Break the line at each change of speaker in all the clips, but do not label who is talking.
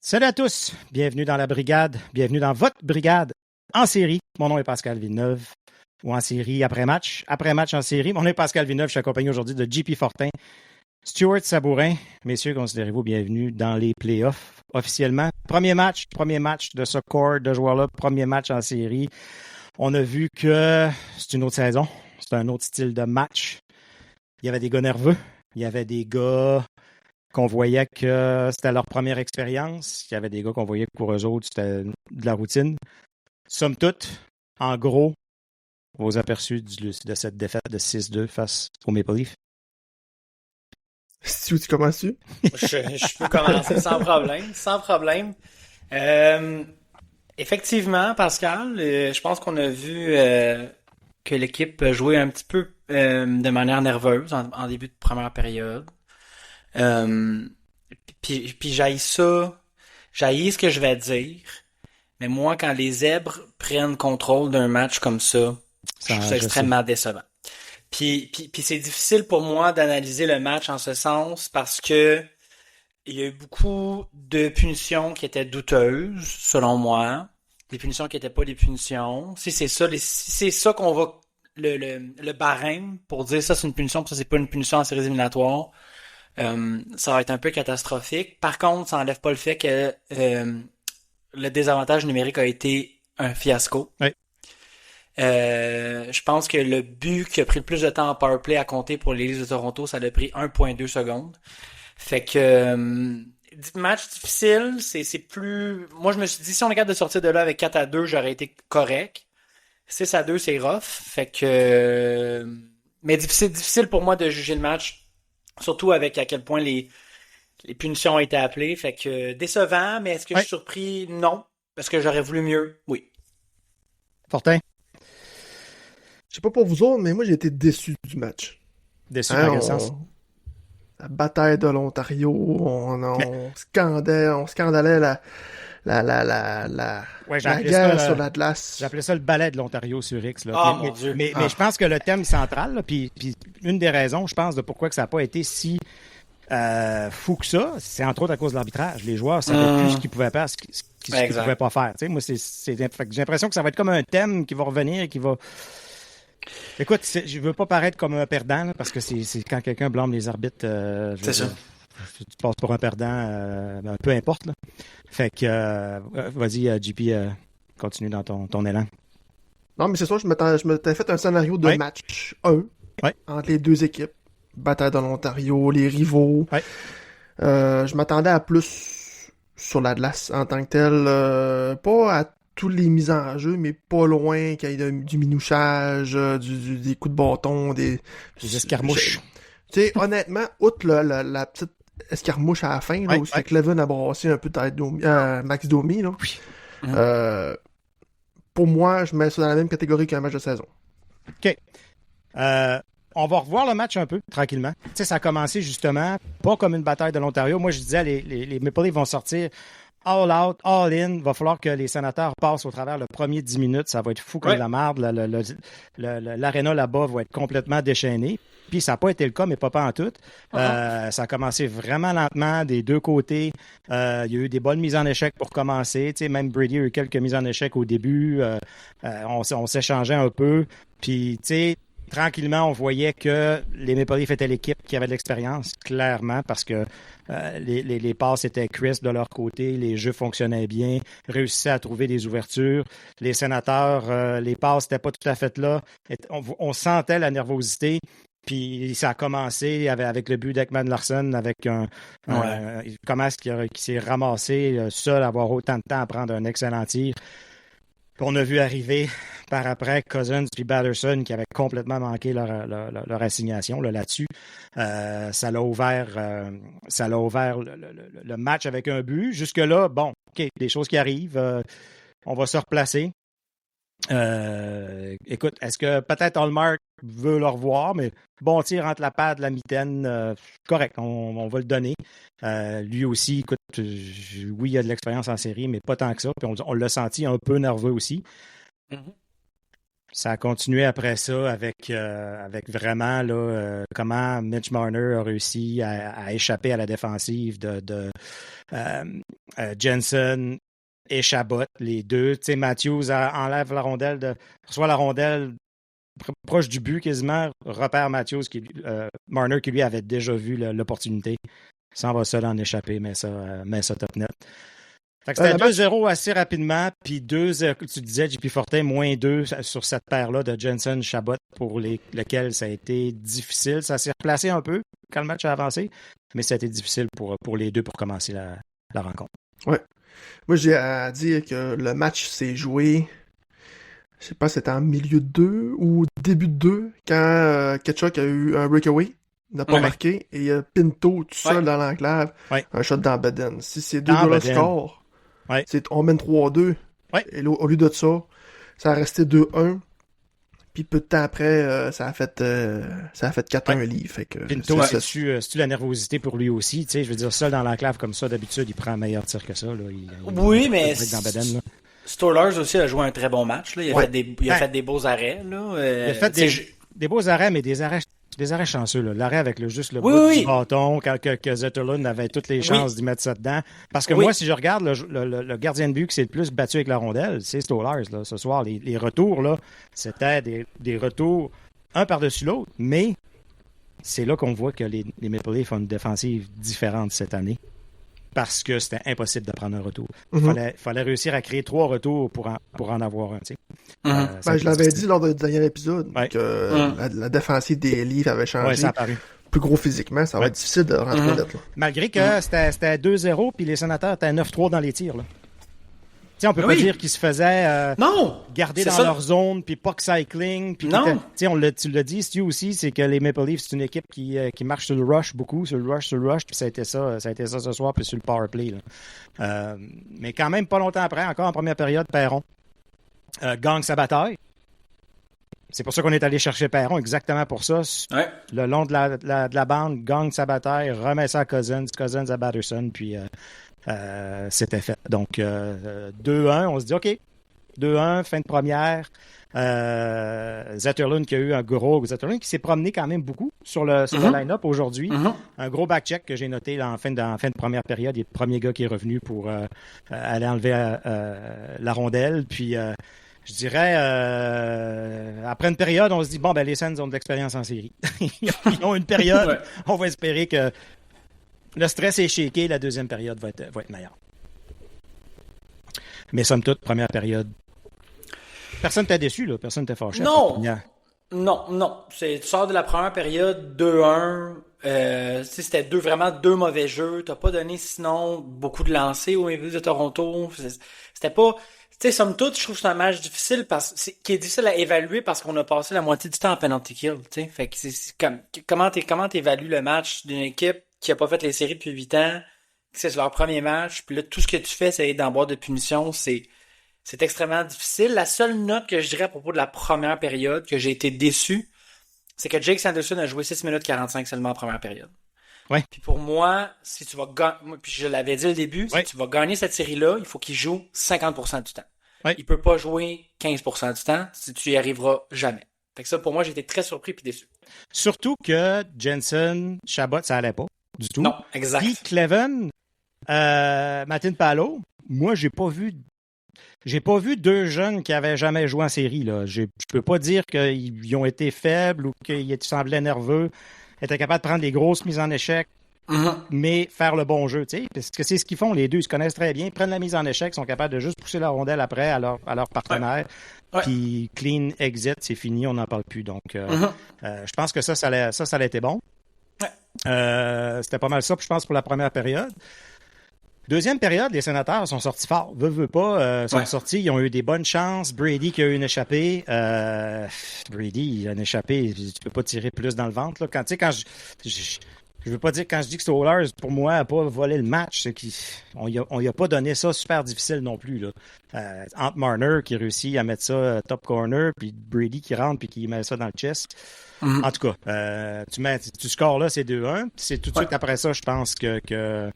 Salut à tous, bienvenue dans la brigade, bienvenue dans votre brigade en série. Mon nom est Pascal Villeneuve, ou en série après match en série. Mon nom est Pascal Villeneuve, je suis accompagné aujourd'hui de JP Fortin, Stuart Sabourin. Messieurs, considérez-vous bienvenue dans les playoffs officiellement. Premier match de ce corps de joueurs-là, premier match en série. On a vu que c'est une autre saison, c'est un autre style de match. Il y avait des gars nerveux, il y avait des gars qu'on voyait que c'était leur première expérience. Il y avait des gars qu'on voyait que pour eux autres, c'était de la routine. Somme toute, en gros, vos aperçus de cette défaite de 6-2 face au Maple Leaf.
Tu commences-tu?
Je peux commencer sans problème. Effectivement, Pascal, je pense qu'on a vu que l'équipe jouait un petit peu de manière nerveuse en début de première période. Puis j'haïs ça, j'haïs ce que je vais dire, mais moi, quand les Zèbres prennent contrôle d'un match comme ça, je trouve ça extrêmement décevant. Puis c'est difficile pour moi d'analyser le match en ce sens parce que il y a eu beaucoup de punitions qui étaient douteuses, selon moi. Des punitions qui n'étaient pas des punitions. Si c'est ça qu'on va le barème pour dire ça c'est une punition, puis ça c'est pas une punition en séries éliminatoires, ça va être un peu catastrophique. Par contre, ça n'enlève pas le fait que le désavantage numérique a été un fiasco.
Oui.
Je pense que le but qui a pris le plus de temps en powerplay à compter pour les Leafs de Toronto, ça a pris 1.2 secondes. Fait que match difficile, c'est plus... Moi, je me suis dit, si on est capable de sortir de là avec 4-2, j'aurais été correct. 6-2, c'est rough. Fait que... mais difficile pour moi de juger le match, surtout avec à quel point les punitions ont été appelées. Fait que décevant, mais est-ce que je suis surpris? Non. Parce que j'aurais voulu mieux? Oui.
Fortin?
Je sais pas pour vous autres, mais moi j'ai été déçu du match.
Déçu dans quel sens?
La bataille de l'Ontario, on scandalait la guerre sur l'Atlas.
J'appelais ça le ballet de l'Ontario sur X. Là.
Oh, mon Dieu.
Mais je pense que le thème central, là, puis une des raisons, je pense, de pourquoi que ça n'a pas été si fou que ça, c'est entre autres à cause de l'arbitrage. Les joueurs ne savaient plus ce qu'ils pouvaient faire, ce qu'ils pouvaient pas faire. Tu sais, moi, j'ai l'impression que ça va être comme un thème qui va revenir et qui va... Écoute, je veux pas paraître comme un perdant, là, parce que c'est quand quelqu'un blâme les arbitres.
C'est ça.
Tu passes pour un perdant, peu importe. Là. Fait que, vas-y, JP, continue dans ton élan.
Non, mais c'est ça, je m'étais fait un scénario de match 1 entre les deux équipes. Bataille de l'Ontario, les rivaux. Je m'attendais à plus sur l'Atlas en tant que tel. Pas à tous les mises en jeu, mais pas loin qu'il y ait du minouchage, des coups de bâton, des
escarmouches.
Tu sais, honnêtement, outre la petite escarmouche à la fin, là, où c'est que Levin a brassé un peu Max Domi, là. Oui. Pour moi, je mets ça dans la même catégorie qu'un match de saison.
OK. On va revoir le match un peu, tranquillement. Tu sais, ça a commencé justement, pas comme une bataille de l'Ontario. Moi, je disais, les Maple Leafs vont sortir all out, all in. Il va falloir que les sénateurs passent au travers le premier 10 minutes. Ça va être fou comme de la merde. L'aréna là-bas va être complètement déchaînée. Puis ça n'a pas été le cas, mais pas en tout. Ça a commencé vraiment lentement des deux côtés. Il y a eu des bonnes mises en échec pour commencer. Tu sais, même Brady a eu quelques mises en échec au début. On s'échangeait un peu. Puis, tu sais, tranquillement, on voyait que les Maple Leafs étaient l'équipe qui avait de l'expérience, clairement, parce que les passes étaient crisp de leur côté, les jeux fonctionnaient bien, réussissaient à trouver des ouvertures. Les sénateurs, les passes n'étaient pas tout à fait là. On sentait la nervosité. Puis ça a commencé avec le but d'Ekman Larsson, avec comment est-ce qu'il s'est ramassé seul à avoir autant de temps à prendre un excellent tir. Puis on a vu arriver par après Cousins puis Batterson qui avaient complètement manqué leur assignation là-dessus. Ça l'a ouvert le match avec un but. Jusque-là, bon, OK, des choses qui arrivent. On va se replacer. Écoute, est-ce que peut-être Hallmark veut le revoir, mais bon tir entre la patte, la mitaine, correct, on va le donner. Lui aussi, écoute, oui, il a de l'expérience en série, mais pas tant que ça. Puis on l'a senti un peu nerveux aussi. Mm-hmm. Ça a continué après ça avec vraiment là, comment Mitch Marner a réussi à échapper à la défensive de Jensen et Chabot, les deux. Tu sais, Matthews enlève la rondelle, reçoit la rondelle proche du but quasiment, repère Matthews, Marner qui lui avait déjà vu l'opportunité. S'en va seul en échapper, mais ça top net. Fait que c'était 2-0 assez rapidement, puis 2, tu disais, JP Fortin, moins 2 sur cette paire-là de Jensen-Chabot pour lesquels ça a été difficile. Ça s'est replacé un peu quand le match a avancé, mais ça a été difficile pour les deux pour commencer la rencontre.
Ouais. Moi, j'ai à dire que le match s'est joué, je sais pas, c'était en milieu de 2 ou début de 2, quand Ketchuk a eu un breakaway. Il n'a pas marqué, et il y a Pinto tout seul dans l'enclave, un shot dans Beden. Si ces deux gars-là scorent, on mène 3-2. Et au lieu de ça, ça a resté 2-1. Puis peu de temps après, ça a fait 4-1 livre. Fait que,
Pinto, c'est-tu la nervosité pour lui aussi? Tu sais, je veux dire, seul dans l'enclave comme ça, d'habitude, il prend un meilleur tir que ça. Là.
Mais Stolarz aussi a joué un très bon match. Là. Il a fait des beaux arrêts. Là.
Il a fait des beaux arrêts, mais des arrêts chanceux. Là. L'arrêt avec le bout du bâton, quand que Zetterlund avait toutes les chances d'y mettre ça dedans. Parce que moi, si je regarde le gardien de but qui s'est le plus battu avec la rondelle, c'est Stolarz. Là. Ce soir, les retours, là, c'était des retours un par-dessus l'autre. Mais c'est là qu'on voit que les Maple Leafs ont une défensive différente cette année. Parce que c'était impossible de prendre un retour. Il fallait réussir à créer 3 retours pour en avoir un. Tu sais.
Je l'avais dit lors du dernier épisode que la défensive des Leafs avait changé.
Ça a paru.
Plus gros physiquement, ça va être difficile de rentrer là.
Malgré que c'était 2-0 puis les Sénateurs étaient 9-3 dans les tirs. Là. T'sais, on peut pas dire qu'ils se faisaient garder dans leur zone, puis pas cycling. Puis tu l'as dit, Stu aussi, c'est que les Maple Leafs, c'est une équipe qui marche sur le rush beaucoup, sur le rush, puis ça a été ça ce soir, puis sur le power play. Là. Mais quand même, pas longtemps après, encore en première période, Perron gagne sa bataille. C'est pour ça qu'on est allé chercher Perron, exactement pour ça. Le long de la bande, gagne sa bataille, remet ça à Cousins à Batterson, puis... c'était fait. Donc, 2-1, on se dit, OK, 2-1, fin de première. Zetterlund qui a eu un gros... Zetterlund qui s'est promené quand même beaucoup sur le line-up aujourd'hui. Un gros back-check que j'ai noté en fin de première période. Il est le premier gars qui est revenu pour aller enlever la rondelle. Puis, je dirais, après une période, on se dit, bon, les Sens ont de l'expérience en série. Ils ont une période. On va espérer que le stress est shaké, la deuxième période va être meilleure. Mais somme toute, première période. Personne n'était déçu, là. Personne n'était fâché.
Non. Tu sors de la première période 2-1. C'était vraiment deux mauvais jeux. T'as pas donné sinon beaucoup de lancers au Maple Leafs de Toronto. C'était pas... Tu sais, somme toute, je trouve que c'est un match difficile qui est difficile à évaluer parce qu'on a passé la moitié du temps en penalty kill. Tu sais, fait que c'est comment t'évalues le match d'une équipe qui a pas fait les séries depuis 8 ans, que c'est leur premier match, puis là, tout ce que tu fais, c'est être dans la boîte de punition, c'est extrêmement difficile. La seule note que je dirais à propos de la première période, que j'ai été déçu, c'est que Jake Sanderson a joué 6 minutes 45 seulement en première période.
Ouais.
Puis pour moi, si tu vas gagner, puis je l'avais dit au début, si tu vas gagner cette série-là, il faut qu'il joue 50% du temps.
Ouais.
Il peut pas jouer 15% du temps, si tu y arriveras jamais. Fait que ça, pour moi, j'ai été très surpris puis déçu.
Surtout que Jensen, Chabot, ça allait pas. Du tout.
Non, exact.
Puis Cleven, Martin Palo, moi, j'ai pas vu deux jeunes qui avaient jamais joué en série. Là. Je peux pas dire qu'ils ont été faibles ou qu'ils semblaient nerveux, étaient capables de prendre des grosses mises en échec, mais faire le bon jeu. T'sais, parce que c'est ce qu'ils font, les deux. Ils se connaissent très bien, prennent la mise en échec, sont capables de juste pousser la rondelle après à leur partenaire. Puis clean exit, c'est fini, on n'en parle plus. Donc, je pense que ça a été bon. C'était pas mal ça, je pense, pour la première période. Deuxième période, les Sénateurs sont sortis forts. Veut pas, sont sortis, ils ont eu des bonnes chances. Brady qui a eu une échappée. Brady, il a une échappée, tu peux pas tirer plus dans le ventre. Là. Quand je veux pas dire, quand je dis que Stolarz, pour moi, n'a pas volé le match, c'est qu'on y a pas donné ça super difficile non plus. Là. Entre Marner qui réussit à mettre ça top corner, puis Brady qui rentre puis qui met ça dans le chest. En tout cas, tu scores là, c'est 2-1. C'est tout de suite après ça, je pense que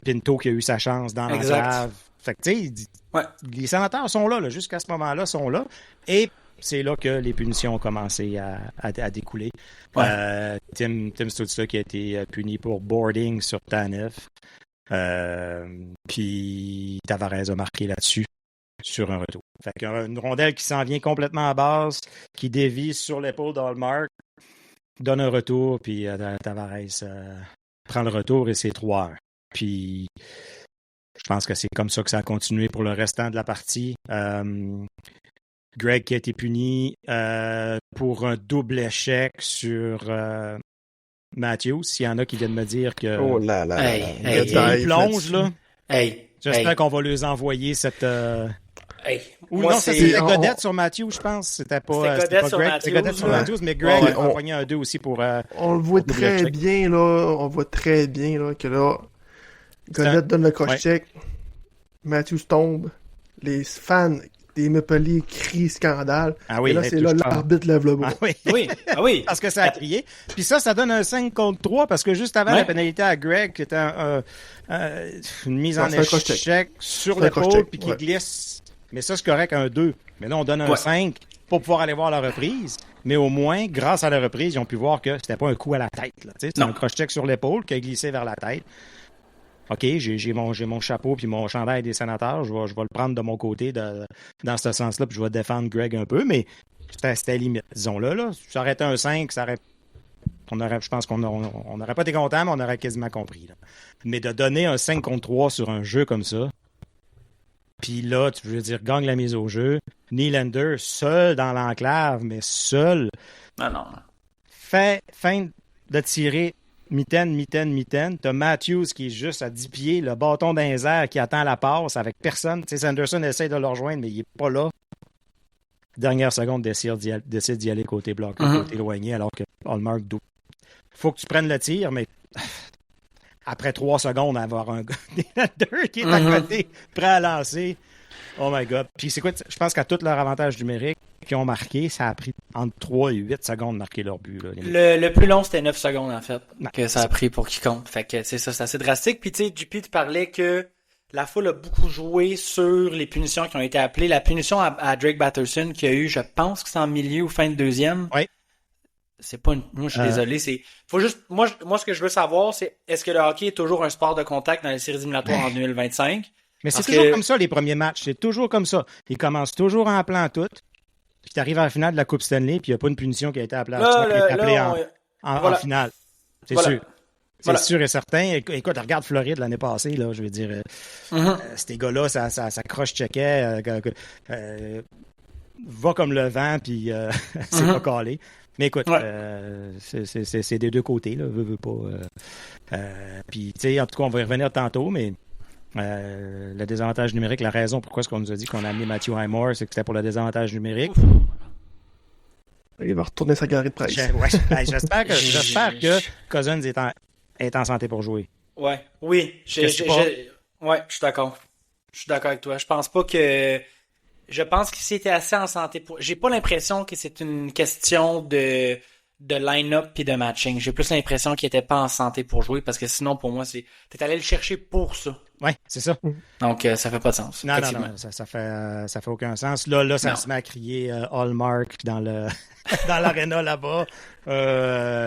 Pinto qui a eu sa chance dans l'enclave. Fait que, tu sais, les Sénateurs sont là, jusqu'à ce moment-là, sont là. Et c'est là que les punitions ont commencé à découler. Tim Stützle qui a été puni pour boarding sur Tanev. Puis Tavares a marqué là-dessus sur un retour. Fait qu'une rondelle qui s'en vient complètement à base, qui dévie sur l'épaule d'Hallmark, donne un retour, puis Tavares prend le retour et c'est 3-1. Puis je pense que c'est comme ça que ça a continué pour le restant de la partie. Greg qui a été puni pour un double échec sur Matthews. S'il y en a qui viennent me dire que il plonge, là. J'espère qu'on va leur envoyer cette... non, c'était Godette sur Matthews, je pense. C'était pas Greg. C'était Godette sur Matthews, mais Greg a envoyé un 2 aussi pour...
on le voit très bien, là. On voit très bien, là, que là, Godette donne le cross-check. Matthews tombe. Les fans des Maple Leafs crient scandale. Et là, c'est là l'arbitre lève le bras.
Oui.
Parce que ça a crié. Puis ça donne un 5 contre 3 parce que juste avant la pénalité à Greg, qui était une mise en échec sur l'épaule puis qui glisse. Mais ça, c'est correct, un 2. Mais là, on donne un 5 pour pouvoir aller voir la reprise. Mais au moins, grâce à la reprise, ils ont pu voir que c'était pas un coup à la tête. C'était un cross-check sur l'épaule qui a glissé vers la tête. OK, j'ai mon chapeau puis mon chandail des sénateurs. Je vais le prendre de mon côté dans ce sens-là, puis je vais défendre Greg un peu, mais c'était limite. Disons-le, là. Ça aurait été un 5, je pense qu'on n'aurait pas été content, mais on aurait quasiment compris. Là. Mais de donner un 5 contre 3 sur un jeu comme ça, puis là, tu veux dire, gagne la mise au jeu. Nylander, seul dans l'enclave, mais seul.
Non.
Fin de tirer mitaine. T'as Matthews qui est juste à 10 pieds, le bâton dans les airs qui attend la passe avec personne. Tu sais, Sanderson essaie de le rejoindre, mais il est pas là. Dernière seconde, décide d'y aller côté bloc, côté éloigné, alors que Hallmark doute. Faut que tu prennes le tir, mais après 3 secondes, avoir un gars qui est à côté, prêt à lancer. Oh my God. Puis c'est quoi? Je pense qu'à tout leur avantage numérique qui ont marqué, ça a pris entre 3 et 8 secondes de marquer leur but. Là,
le plus long, c'était 9 secondes, en fait, que ça a pris pour qu'ils comptent. Fait que, c'est ça, c'est assez drastique. Puis, tu sais, JP, tu parlais que la foule a beaucoup joué sur les punitions qui ont été appelées. La punition à Drake Batherson qui a eu, je pense que c'est en milieu ou fin de deuxième.
Oui.
C'est pas une... Moi, je suis désolé. Faut juste... Moi, ce que je veux savoir, c'est est-ce que le hockey est toujours un sport de contact dans les séries éliminatoires en 2025?
Mais c'est toujours comme ça, les premiers matchs. C'est toujours comme ça. Ils commencent toujours en plan tout. Puis tu arrives à la finale de la Coupe Stanley, puis il n'y a pas une punition qui a été appelée, en finale. C'est sûr. C'est sûr et certain. Écoute, regarde Floride l'année passée, là, je veux dire, ces gars-là, ça croche-checkait, va comme le vent, puis c'est pas calé. Mais écoute, c'est des deux côtés, là, veux pas. Puis, tu sais, en tout cas, on va y revenir tantôt, mais le désavantage numérique, la raison pourquoi est-ce qu'on nous a dit qu'on a amené Matthew Highmore, c'est que c'était pour le désavantage numérique.
Il va retourner sa galerie de presse.
J'espère que Cousins est en santé pour jouer.
Oui. Je suis d'accord. Je suis d'accord avec toi. Je pense qu'il s'était assez en santé pour... J'ai pas l'impression que c'est une question de line-up puis de matching. J'ai plus l'impression qu'il était pas en santé pour jouer parce que sinon, pour moi, t'es allé le chercher pour ça.
Oui, c'est ça.
Donc, ça fait pas de sens.
Non, ça fait aucun sens. Là, ça se met à crier Hallmark dans l'aréna là-bas.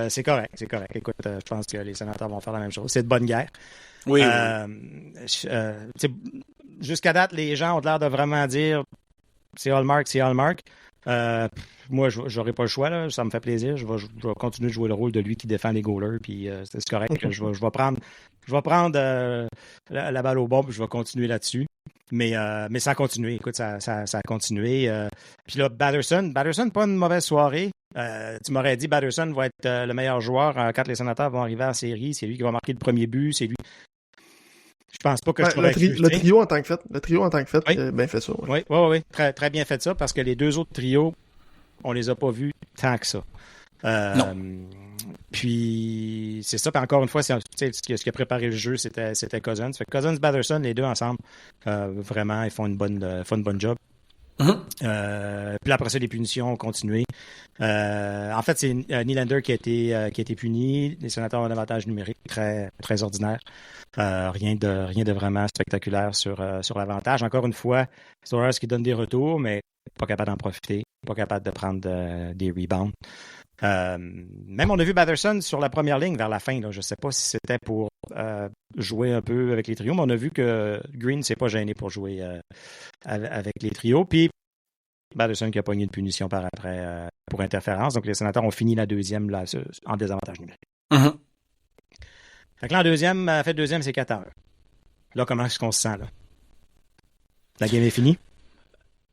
C'est correct. Écoute, je pense que les sénateurs vont faire la même chose. C'est de bonne guerre.
Oui.
Jusqu'à date, les gens ont l'air de vraiment dire c'est Hallmark. Moi, j'aurais pas le choix, là. Ça me fait plaisir. Je vais continuer de jouer le rôle de lui qui défend les goalers, puis c'est correct. Je vais prendre la balle au bon, puis je vais continuer là-dessus. Mais ça a continué. Écoute, ça a continué. Puis là, Batherson, pas une mauvaise soirée. Tu m'aurais dit Batherson va être le meilleur joueur quand les sénateurs vont arriver en série. C'est lui qui va marquer le premier but. C'est lui. Je pense pas que
le trio en tant que fait, oui. Bien fait ça.
Oui. Très, très bien fait ça parce que les deux autres trios, on les a pas vus tant que ça.
Non.
Puis c'est ça. Puis encore une fois, ce qui a préparé le jeu, c'était Cousins. Fait que Cousins, Batherson, les deux ensemble, vraiment, ils font une bonne job. Puis après ça, les punitions ont continué. En fait, c'est Nylander qui a été puni. Les sénateurs ont un avantage numérique très, très ordinaire. Rien de vraiment spectaculaire sur l'avantage. Encore une fois, Stories qui donne des retours, mais pas capable d'en profiter, pas capable de prendre des rebounds. Même on a vu Batherson sur la première ligne vers la fin. Là. Je ne sais pas si c'était pour jouer un peu avec les trios, mais on a vu que Green ne s'est pas gêné pour jouer avec les trios. Puis Batherson qui a pogné une punition par après pour interférence. Donc les Sénateurs ont fini la deuxième là, en désavantage numérique.
Mm-hmm.
Fait que là, en deuxième, c'est 4-1. Là, comment est-ce qu'on se sent, là? La game est finie?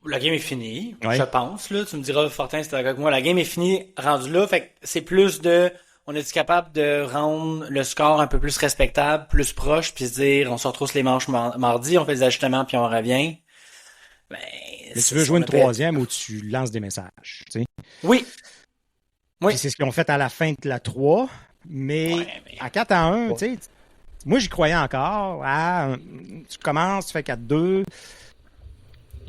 La game est finie, je pense. Là, tu me diras, Fortin, c'est avec moi. La game est finie, rendu là. Fait que c'est plus de... On est capable de rendre le score un peu plus respectable, plus proche, puis se dire, on se retrousse les manches mardi, on fait des ajustements, puis on revient.
Mais tu veux jouer une troisième où tu lances des messages, tu sais?
Oui.
Puis c'est ce qu'ils ont fait à la fin de la 3, mais à 4-1, tu sais, moi j'y croyais encore. Tu commences, tu fais 4-2,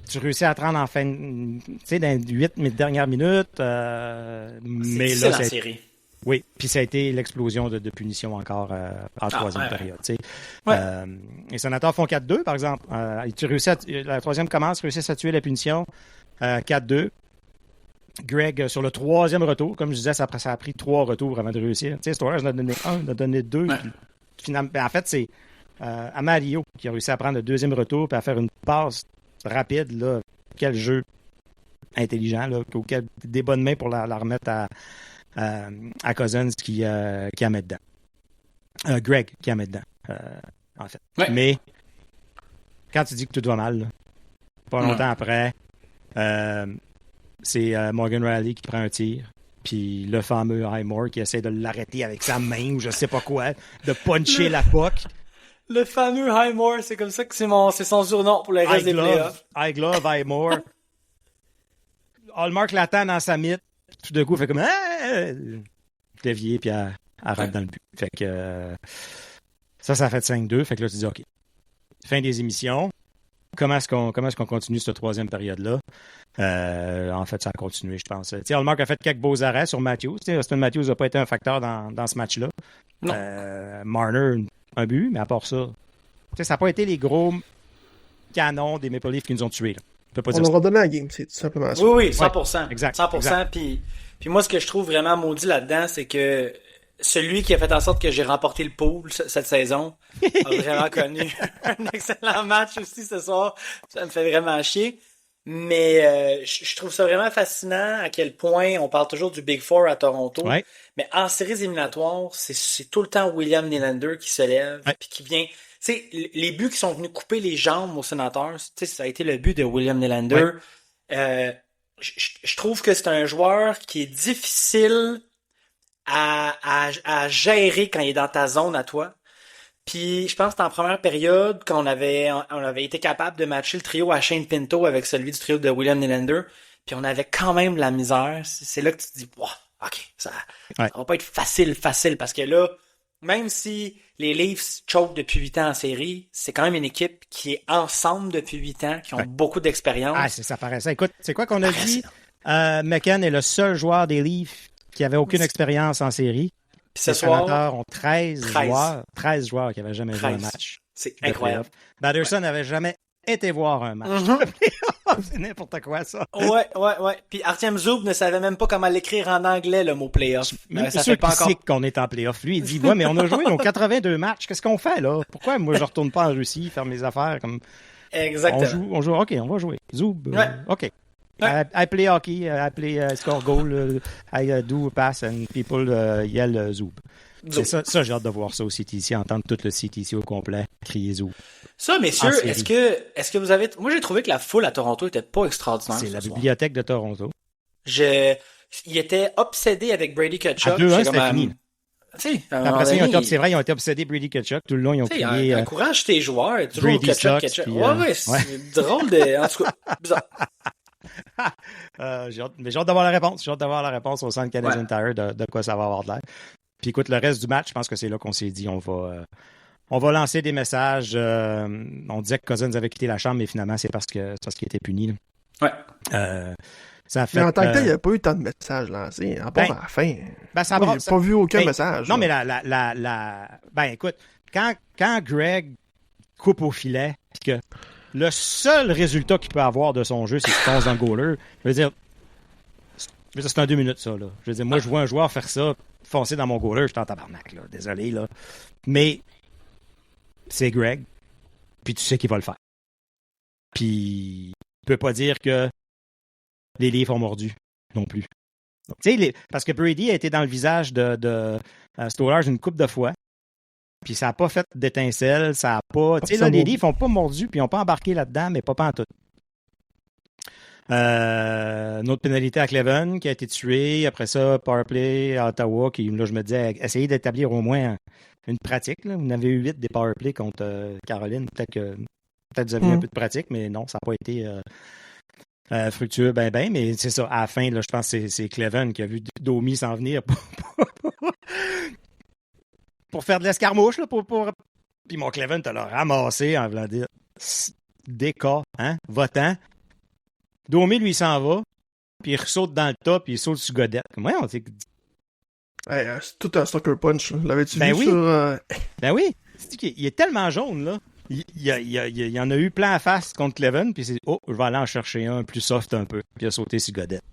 tu réussis à te rendre en fin, tu sais, dans les 8 dernières minutes. Mais là,
c'est la série.
Oui, puis ça a été l'explosion de punition encore en troisième période. Tu sais. Les Sénateurs font 4-2, par exemple. La troisième commence, réussissent à tuer la punition. 4-2. Greg, sur le troisième retour, comme je disais, ça a pris 3 retours avant de réussir. Tu sais, Storer en a donné 1, en a donné 2. Finalement, en fait, c'est Amarillo qui a réussi à prendre le deuxième retour et à faire une passe rapide. Là. Quel jeu intelligent, là, des bonnes mains pour la remettre à Cousins qui en met dedans. Greg qui en met dedans, en fait. Ouais. Mais quand tu dis que tout va mal, là, pas longtemps après, c'est Morgan Riley qui prend un tir, puis le fameux Highmore qui essaie de l'arrêter avec sa main ou je sais pas quoi, de puncher la puck.
Le fameux Highmore, c'est comme ça que c'est son surnom pour le reste des playoffs.
High glove, Highmore. Hallmark l'attend dans sa mythe. Tout d'un coup, il fait comme dévier puis elle rentre dans le but. Fait que ça a fait 5-2. Fait que là, tu dis OK. Fin des émissions. Comment est-ce qu'on continue cette troisième période-là? En fait, ça a continué, je pense. Hallmark a fait quelques beaux arrêts sur Matthews. Austin Matthews n'a pas été un facteur dans ce match-là. Marner, un but, mais à part ça, ça n'a pas été les gros canons des Maple Leafs qui nous ont tués. Là.
On leur a donné la game, c'est tout simplement ça.
Oui, 100%.
Ouais, exact.
100%. Puis moi, ce que je trouve vraiment maudit là-dedans, c'est que celui qui a fait en sorte que j'ai remporté le pool cette saison a vraiment connu un excellent match aussi ce soir. Ça me fait vraiment chier. Mais je trouve ça vraiment fascinant à quel point on parle toujours du Big Four à Toronto. Ouais. Mais en séries éliminatoires, c'est tout le temps William Nylander qui se lève puis qui vient... Tu sais, les buts qui sont venus couper les jambes aux Sénateurs, tu sais, ça a été le but de William Nylander. Je trouve que c'est un joueur qui est difficile à gérer quand il est dans ta zone à toi. Puis je pense que en première période, quand on avait été capable de matcher le trio à Shane Pinto avec celui du trio de William Nylander, puis on avait quand même de la misère. C'est là que tu te dis, wow, OK, ça va pas être facile, parce que là, même si les Leafs choquent depuis 8 ans en série, c'est quand même une équipe qui est ensemble depuis 8 ans, qui ont beaucoup d'expérience.
Ah, ça paraissait. Écoute, c'est quoi qu'on a dit? McCann est le seul joueur des Leafs qui avait aucune expérience en série.
Puis ce
les Sénateurs ont 13 joueurs qui n'avaient jamais joué un match.
C'est incroyable.
Batherson n'avait jamais été voir un match. C'est n'importe quoi, ça.
Ouais. Puis Artem Zub ne savait même pas comment l'écrire en anglais, le mot playoff.
Même ça fait pas encore qu'on est en playoff. Lui, il dit, mais on a joué nos 82 matchs. Qu'est-ce qu'on fait, là? Pourquoi moi, je retourne pas en Russie faire mes affaires comme...
Exactement.
On joue. OK, on va jouer. Zub. OK. I play hockey, I play score goal, I do pass and people yell Zub. C'est ça, j'ai hâte de voir ça au CTC, entendre tout le CTC au complet crier Zub.
Ça, messieurs, est-ce que vous avez... Moi, j'ai trouvé que la foule à Toronto était pas extraordinaire.
C'est la bibliothèque de Toronto.
Il était obsédé avec Brady Tkachuk.
À 2-1, c'était fini. Après ça, c'est vrai, ils ont été obsédés Brady Tkachuk. Tout le long, ils ont crié...
Encourage tes joueurs.
Toujours Tkachuk.
C'est drôle de... En tout cas, bizarre.
J'ai hâte d'avoir la réponse. J'ai hâte d'avoir la réponse au Centre Canadian Tire de quoi ça va avoir de l'air. Puis écoute, le reste du match, je pense que c'est là qu'on s'est dit on va lancer des messages. On disait que Cousins avait quitté la chambre, mais finalement, c'est parce qu'il était puni.
Ouais.
Ça fait, mais en tant que tel, il n'y a pas eu tant de messages lancés. À part à la fin.
Ça
j'ai pas vu aucun message.
Non, mais écoute, quand Greg coupe au filet, puis que le seul résultat qu'il peut avoir de son jeu, c'est qu'il passe dans le goaler, je veux dire, c'est en 2 minutes, ça, là. Je veux dire, moi, je vois un joueur faire ça, foncer dans mon goaler, je suis en tabarnak, là. Désolé, là. Mais c'est Greg, puis tu sais qu'il va le faire. Puis, tu peux pas dire que les Leafs ont mordu non plus. Tu sais, parce que Brady a été dans le visage de Stolarz une couple de fois, puis ça n'a pas fait d'étincelle, ça n'a pas... Tu sais, là, les Leafs n'ont pas mordu, puis ils n'ont pas embarqué là-dedans, mais pas en tout. Une autre pénalité à Cleven qui a été tué. Après ça, powerplay à Ottawa, qui, là, je me disais, essayez d'établir au moins une pratique. Là. Vous en avez eu 8 des powerplays contre Caroline. Peut-être vous avez eu un peu de pratique, mais non, ça n'a pas été fructueux, mais c'est ça. À la fin, là, je pense que c'est Cleven qui a vu Domi s'en venir pour faire de l'escarmouche. Là, Puis mon Cleven te l'a ramassé en voulant dire déca, hein, votant. Domi, lui, il s'en va, puis il saute dans le tas, puis il saute sur Godette. Comment on dit?
C'est tout un sucker punch. L'avais-tu vu
oui.
sur...
Ben oui. Il est tellement jaune, là. Il y en a eu plein à face contre Cleven, puis c'est « Oh, je vais aller en chercher un plus soft un peu. » Puis il a sauté sur Godette.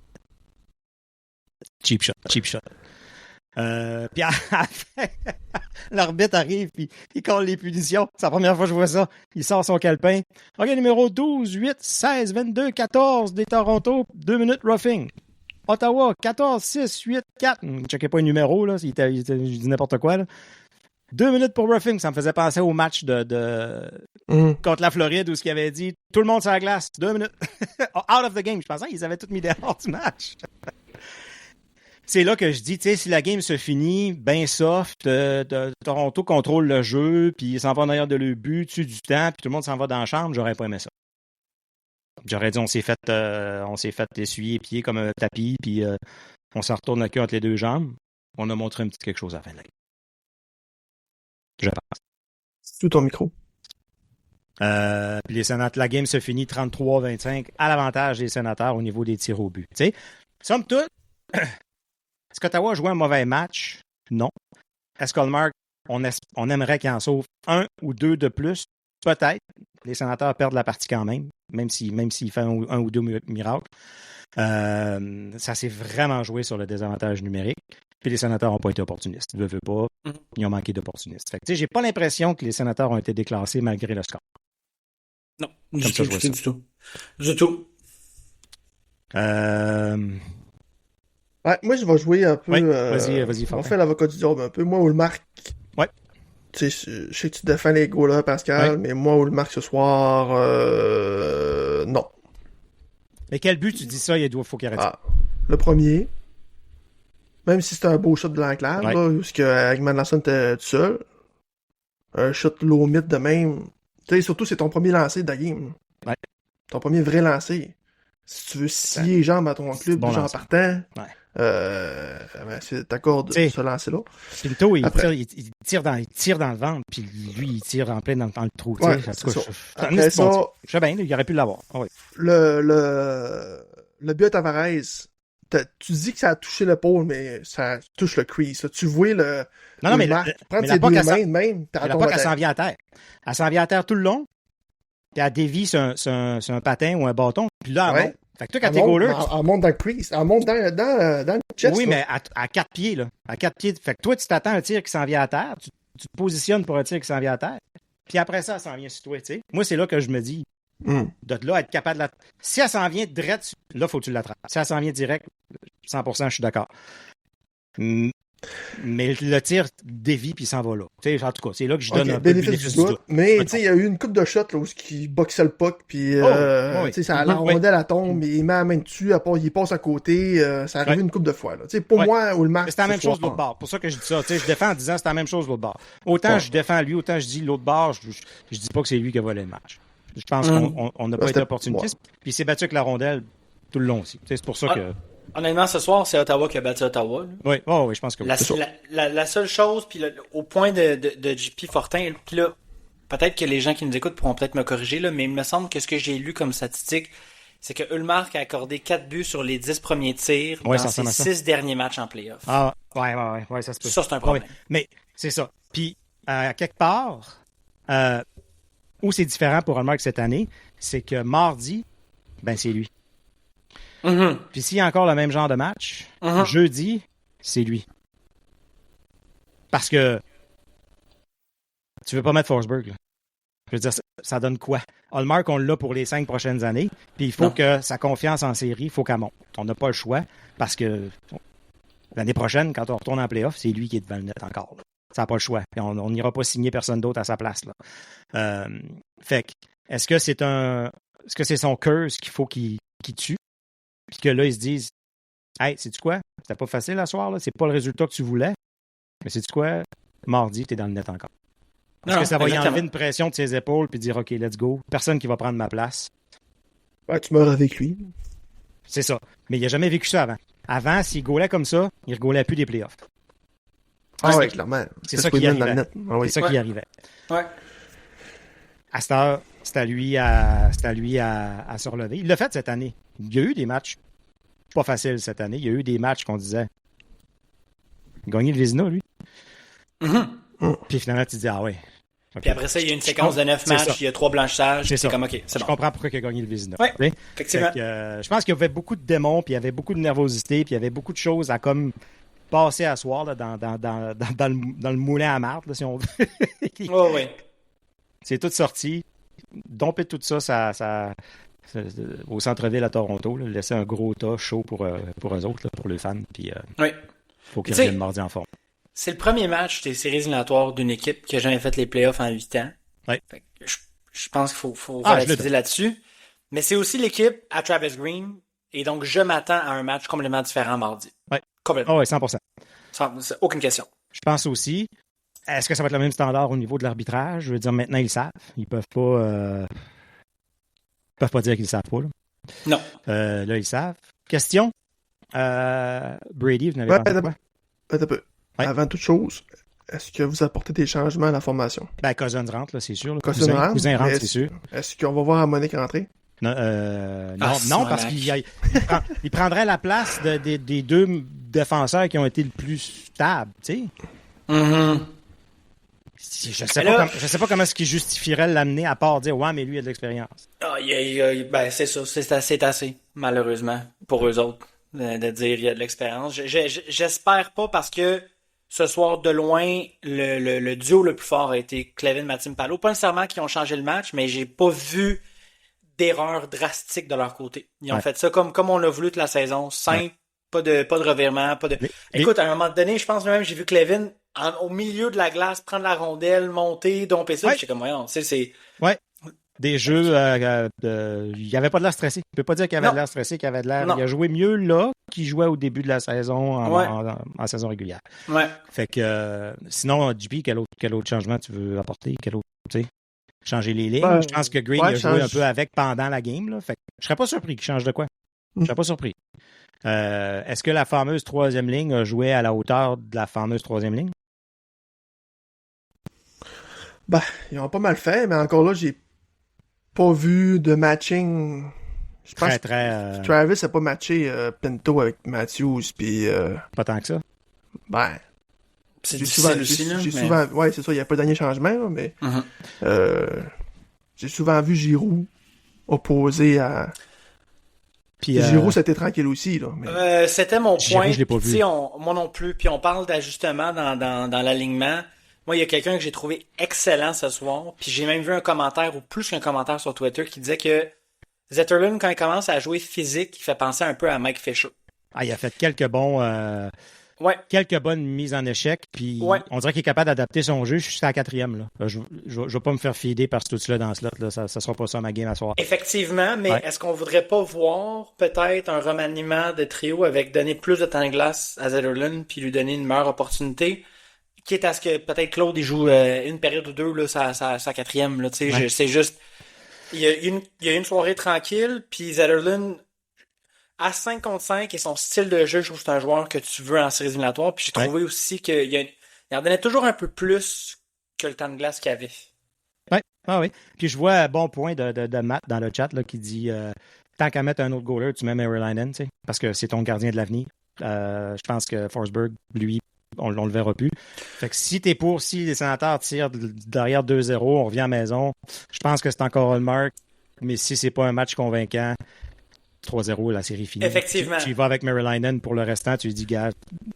Cheap shot. Puis à la fin, l'arbitre arrive, puis il colle les punitions. C'est la première fois que je vois ça. Il sort son calepin. OK, numéro 12, 8, 16, 22, 14 des Toronto, 2 minutes roughing. Ottawa, 14, 6, 8, 4. Je ne checkais pas les numéros, là. Je dis n'importe quoi, là. 2 minutes pour roughing. Ça me faisait penser au match contre la Floride où ce qu'il avait dit tout le monde sur la glace. 2 minutes. Out of the game. Je pensais qu'ils avaient tous mis dehors du match. C'est là que je dis, tu sais, si la game se finit bien soft, Toronto contrôle le jeu, puis ils s'en vont derrière de le but, tue du temps, puis tout le monde s'en va dans la chambre, j'aurais pas aimé ça. J'aurais dit, on s'est fait essuyer les pieds comme un tapis, puis on s'en retourne le cul entre les deux jambes. On a montré un petit quelque chose à la fin de la game. Je pense.
C'est tout ton micro.
Puis les sénateurs, la game se finit 33-25 à l'avantage des sénateurs au niveau des tirs au but. Tu sais, somme toute, est-ce qu'Ottawa a joué un mauvais match? Non. Est-ce qu'Hallmark, on aimerait qu'il en sauve 1 ou 2 de plus? Peut-être. Les sénateurs perdent la partie quand même s'il fait un ou 2 miracles. Ça s'est vraiment joué sur le désavantage numérique. Puis les sénateurs n'ont pas été opportunistes. Ils ne veulent pas. Ils ont manqué d'opportunistes. Fait que, j'ai pas l'impression que les sénateurs ont été déclassés malgré le score.
Non, du tout.
Ouais, moi, je vais jouer un peu...
Oui, vas-y,
on fait l'avocat du diable un peu. Moi, Hallmark...
Ouais.
Tu sais, je sais que tu défends les goalers, Pascal, mais moi, Hallmark, ce soir... non.
Mais quel but tu dis ça, il faut qu'il arrête?
Le premier. Même si c'était un beau shot de l'enclave, là, parce que Eggman Larson était tout seul. Un shot low mid de même. Tu sais, surtout, c'est ton premier lancer de la game.
Ouais.
Ton premier vrai lancer. Si tu veux scier les jambes à ton club, bon genre partant, c'est t'accordes ce lancer-là.
Pinto, il tire dans le ventre, puis lui, il tire en plein dans le trou.
Ouais, après ça,
je sais bien, il aurait pu l'avoir. Oh, oui.
Le but à Tavares, tu dis que ça a touché l'épaule, mais ça touche le crease. Là. Tu vois le...
Non, mais
prendre tes deux mains de même,
pas qu'elle s'en vient à terre. Elle s'en vient à terre tout le long, puis elle dévie sur un patin ou un bâton, puis là, elle monte. Fait que toi, quand t'es goaler...
Elle monte dans le crease. Elle monte dans le chest.
Oui, mais à 4 pieds, là. À 4 pieds. Fait que toi, tu t'attends à un tir qui s'en vient à terre, tu te positionnes pour un tir qui s'en vient à terre, puis après ça, elle s'en vient sur toi, tu sais. Moi, c'est là que je me dis, de là, être capable de la... Si elle s'en vient direct, là, faut que tu l'attrapes. Si elle s'en vient direct, 100%, je suis d'accord. Mais le tir dévie puis il s'en va là. T'sais, en tout cas, c'est là que je donne un peu de bénéfice du doute.
Mais il y a eu une coupe de shots là, où il boxait le puck, puis ça la rondelle à tombe, il met la main dessus, il passe à côté, ça arrive une coupe de fois. Là. Pour moi, ou le match.
C'est la même chose de l'autre bord. Pour ça que je dis ça. Je défends en disant c'est la même chose de l'autre bord. Autant je défends lui, autant je dis l'autre bord, je dis pas que c'est lui qui a volé le match. Je pense qu'on n'a pas été opportuniste. Puis il s'est battu avec la rondelle tout le long aussi. C'est pour ça que.
Honnêtement, ce soir, c'est Ottawa qui a battu Ottawa. Là.
Oui, je pense que oui.
La seule chose, puis au point de JP Fortin, puis là, peut-être que les gens qui nous écoutent pourront peut-être me corriger, là, mais il me semble que ce que j'ai lu comme statistique, c'est que Ullmark a accordé 4 buts sur les 10 premiers tirs dans ses 6 derniers matchs en play-off.
Ah, ouais, ça se peut.
Ça, c'est un problème.
Ouais, mais c'est ça. Puis, à quelque part, où c'est différent pour Ullmark cette année, c'est que mardi, c'est lui. Puis s'il y a encore le même genre de match, jeudi, c'est lui. Parce que tu veux pas mettre Forsberg, là. Je veux dire, ça donne quoi? Hallmark, on l'a pour les 5 prochaines années. Puis il faut que sa confiance en série, il faut qu'elle monte. On n'a pas le choix parce que l'année prochaine, quand on retourne en playoff, c'est lui qui est devant le net encore. Là. Ça n'a pas le choix. Et on n'ira pas signer personne d'autre à sa place. Là. Fait que, est-ce que c'est son curse qu'il faut qu'il tue? Puis que là, ils se disent, hey, sais-tu quoi? C'était pas facile à soir, là. C'est pas le résultat que tu voulais. Mais sais-tu quoi? Mardi, t'es dans le net encore. Est-ce que ça va y enlever une pression de ses épaules puis dire, OK, let's go. Personne qui va prendre ma place.
Ouais, tu meurs avec lui.
C'est ça. Mais il n'a jamais vécu ça avant. Avant, s'il gaulait comme ça, il ne gaulait plus des playoffs.
Ouais, clairement.
C'est ça qui arrivait.
C'est
ça qui arrivait.
Ouais.
À cette heure, c'est à lui à se relever. Il l'a fait cette année. Il y a eu des matchs pas faciles cette année. Il y a eu des matchs qu'on disait gagner le Vézina, lui. Puis finalement, tu te dis, ah ouais. Okay.
Puis après ça, il y a une séquence de 9 matchs, il y a 3 blanchissages. C'est comme, OK, c'est bon.
Je comprends pourquoi il a gagné le Vézina.
Oui, effectivement.
Je pense qu'il y avait beaucoup de démons, puis il y avait beaucoup de nervosité, puis il y avait beaucoup de choses à comme passer à soir là, dans le moulin à marde, là, si on veut.
Oh, oui.
C'est tout sorti. Domper tout ça au centre-ville à Toronto, là, laisser un gros tas chaud pour eux autres, là, pour les fans. Puis
oui.
Faut qu'ils reviennent mardi en forme.
C'est le premier match des séries éliminatoires d'une équipe qui a jamais fait les playoffs en 8 ans.
Ouais.
Je pense qu'il faut relativiser là-dessus. Mais c'est aussi l'équipe à Travis Green. Et donc, je m'attends à un match complètement différent mardi.
Oui.
Complètement.
Oh, oui, 100%.
Aucune question.
Je pense aussi. Est-ce que ça va être le même standard au niveau de l'arbitrage? Je veux dire, maintenant, ils le savent. Ils peuvent pas dire qu'ils le savent pas. Là.
Non.
Là, ils savent. Question. Brady, vous n'avez pas quoi?
Un peu. Ouais. Avant toute chose, est-ce que vous apportez des changements à la formation?
Ben, Cousins rentre, là, c'est sûr. Là.
Cousin rentre,
c'est sûr.
Est-ce qu'on va voir Monique rentrer?
Non, parce qu'il prendrait la place des deux défenseurs qui ont été le plus stables, tu sais.
Mm-hmm.
Je sais pas comment est-ce qu'il justifierait l'amener à part dire « Ouais, mais lui, il a de l'expérience. »
Ben, c'est ça. C'est assez, malheureusement, pour eux autres, de dire il y a de l'expérience. J'espère pas parce que ce soir, de loin, le duo le plus fort a été Clevin Palo. Pas nécessairement qu'ils ont changé le match, mais j'ai pas vu d'erreur drastique de leur côté. Ils ont fait ça comme on l'a voulu toute la saison. Simple, pas de revirement, pas de... Écoute, à un moment donné, je pense même, j'ai vu Clevin au milieu de la glace prendre la rondelle, monter, domper ça. J'étais comme, voyons, c'est...
Ouais. Des jeux, il n'y avait pas de l'air stressé. Tu peux pas dire qu'il avait de l'air stressé, qu'il avait de l'air... Il a joué mieux là qu'il jouait au début de la saison en saison régulière.
Ouais.
Fait que, sinon, JP, quel autre changement tu veux apporter? Quel autre, tu sais? Changer les lignes. Je pense que Green a joué un peu avec pendant la game. Là. Fait que je serais pas surpris qu'il change de quoi. Je serais pas surpris. Est-ce que la fameuse troisième ligne a joué à la hauteur de la fameuse troisième ligne?
Ben, ils ont pas mal fait, mais encore là, j'ai pas vu de matching. Je pense que Travis n'a pas matché Pinto avec Matthews, puis...
Pas tant que ça?
Ben...
C'est difficile aussi, là.
Souvent... Ouais, c'est ça, il n'y a pas de dernier changement, là, mais... j'ai souvent vu Giroud opposé à... Puis, Giroud, c'était tranquille aussi, là. Mais...
c'était mon point.
Je l'ai pas vu.
Moi non plus. Puis on parle d'ajustement dans l'alignement. Moi, il y a quelqu'un que j'ai trouvé excellent ce soir. Puis j'ai même vu un commentaire, ou plus qu'un commentaire sur Twitter, qui disait que Zetterlund, quand il commence à jouer physique, il fait penser un peu à Mike Fisher.
Il a fait quelques bonnes mises en échec, puis on dirait qu'il est capable d'adapter son jeu. Je suis à la 4e. Là. Je vais pas me faire feeder par tout cela dans ce lot. Ça sera pas ça ma game à soir.
Effectivement, mais est-ce qu'on voudrait pas voir peut-être un remaniement de trio avec donner plus de temps de glace à Zetterlund puis lui donner une meilleure opportunité? Quitte à ce que peut-être Claude il joue une période ou deux, là, sa 4e. Là, c'est juste... Il y a une soirée tranquille, puis Zetterlund... À 5 contre 5 et son style de jeu, je trouve que c'est un joueur que tu veux en séries éliminatoires. Puis j'ai trouvé aussi qu'il en donnait toujours un peu plus que le temps de glace qu'il avait.
Oui, oui. Puis je vois un bon point de Matt dans le chat là, qui dit tant qu'à mettre un autre goaler, tu mets Merilainen, tu sais, parce que c'est ton gardien de l'avenir. Je pense que Forsberg, lui, on le verra plus. Fait que si les Sénateurs tirent derrière 2-0, on revient à la maison, je pense que c'est encore Hallmark. Mais si c'est pas un match convaincant, 3-0, la série finie.
Effectivement.
Tu y vas avec Merilainen pour le restant, tu lui dis, gars,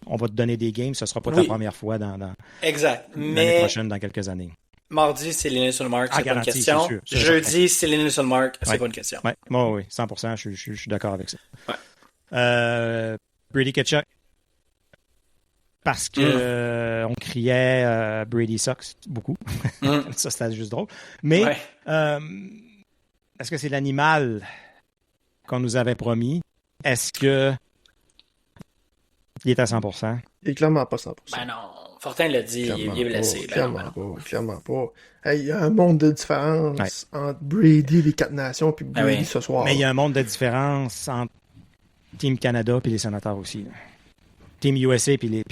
on va te donner des games, ce sera pas ta première fois dans
exact.
l'année prochaine, dans quelques années.
Mardi, c'est Linus Ulmark, c'est pas une
garanti,
question.
c'est sûr.
Jeudi, c'est Linus Ulmark, c'est pas une question.
Ouais. Moi, oui, 100%, je suis d'accord avec ça.
Ouais.
Brady Tkachuk. Parce que on criait Brady sucks beaucoup. Ça, c'était juste drôle. Mais est-ce que c'est l'animal qu'on nous avait promis? Est-ce que il est à 100%?
Il est clairement pas 100%.
Ben non. Fortin l'a dit, il est blessé.
Clairement pas. Hey, il y a un monde de différence entre Brady et les 4 Nations puis Brady ce soir.
Mais il y a un monde de différence entre Team Canada et les Sénateurs aussi. Team USA puis les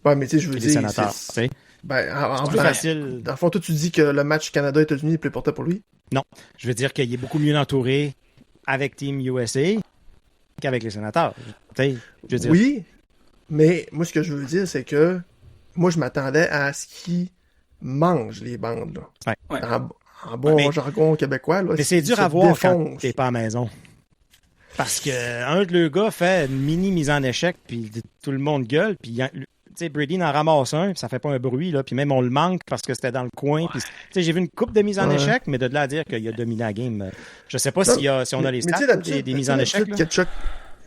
mais tu sais, je veux dire,
Sénateurs.
C'est
plus facile.
Dans le fond, toi, tu dis que le match Canada-États-Unis est plus important pour lui?
Non. Je veux dire qu'il est beaucoup mieux entouré avec Team USA qu'avec les Sénateurs. Je veux dire.
Oui, mais moi, ce que je veux dire, c'est que moi, je m'attendais à ce qu'il mange les bandes. Là.
Ouais.
En bon jargon québécois. Là,
mais c'est dur à voir quand t'es pas à la maison. Parce que un de leurs gars fait une mini mise en échec, puis tout le monde gueule, puis Brady en ramasse un, puis ça fait pas un bruit, là, puis même on le manque parce que c'était dans le coin. Puis, j'ai vu une coupe de mise en échec, mais de là à dire qu'il a dominé la game, je sais pas si on a les stats des mises en échec.
Tu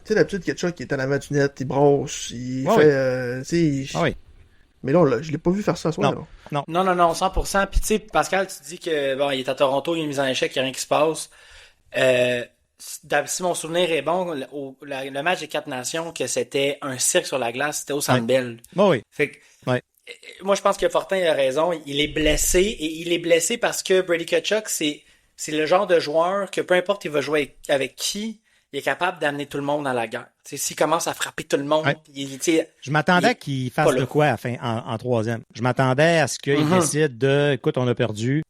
sais, d'habitude, Tkachuk, il est à la matinette, il brosse, il fait... Mais là, je l'ai pas vu faire ça ce soir.
Non, 100%. Puis tu sais, Pascal, tu dis que bon, il est à Toronto, il y a une mise en échec, il n'y a rien qui se passe. Si mon souvenir est bon, le match des 4 Nations, que c'était un cirque sur la glace, c'était au Centre Bell.
Oui.
Fait que, moi, je pense que Fortin a raison. Il est blessé, et il est blessé parce que Brady Tkachuk, c'est le genre de joueur que peu importe il va jouer avec qui, il est capable d'amener tout le monde à la guerre. T'sais, s'il commence à frapper tout le monde,
je m'attendais qu'il fasse de quoi en troisième. Je m'attendais à ce qu'il décide de, écoute, on a perdu.